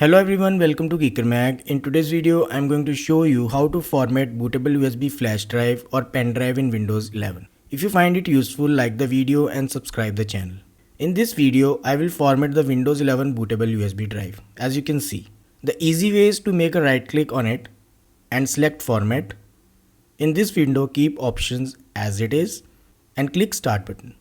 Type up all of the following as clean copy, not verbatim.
Hello everyone, welcome to GeekerMag. In today's video, I'm going to show you how to format bootable USB flash drive or pen drive in Windows 11. If you find it useful, like the video and subscribe the channel. In this video, I will format the Windows 11 bootable USB drive. As you can see, the easy way is to make a right click on it and select format. In this window, keep options as it is and click start button.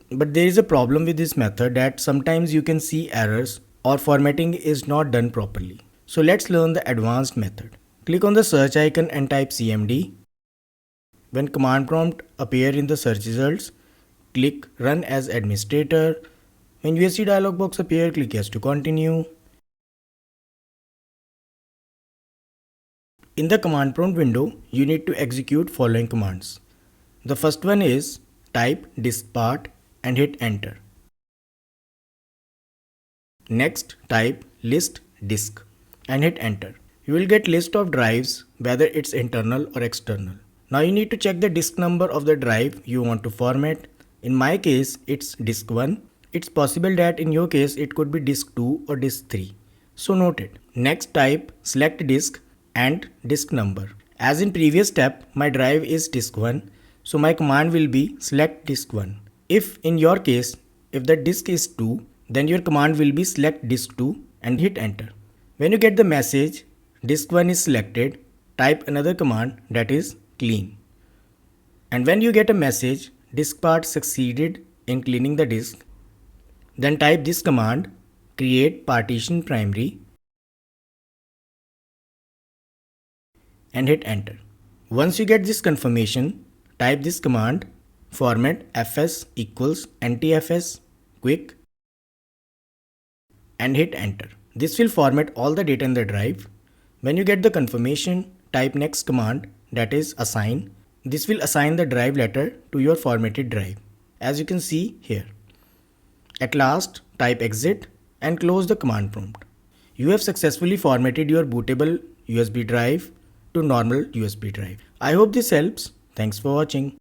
But there is a problem with this method that sometimes you can see errors or formatting is not done properly. So let's learn the advanced method. Click on the search icon and type CMD. When command prompt appear in the search results, click run as administrator. When USC dialog box appear, click yes to continue. In the command prompt window, you need to execute following commands. The first one is type diskpart and hit enter. Next, type list disk and hit enter. You will get list of drives, whether it's internal or external. Now you need to check the disk number of the drive you want to format. In my case, it's disk 1. It's possible that in your case, it could be disk 2 or disk 3. So note it. Next, type select disk and disk number. As in previous step, my drive is disk 1. So my command will be select disk 1. If in your case, if the disk is 2, then your command will be select disk 2 and hit enter. When you get the message disk 1 is selected, type another command, that is clean. And when you get a message diskpart succeeded in cleaning the disk, then type this command, create partition primary and hit enter. Once you get this confirmation, type this command, format fs equals ntfs quick and hit enter. This will format all the data in the drive. When you get the confirmation, type next command, that is assign. This will assign the drive letter to your formatted drive, as you can see here. At last, type exit and close the command prompt. You have successfully formatted your bootable USB drive to normal USB drive. I hope this helps. Thanks for watching.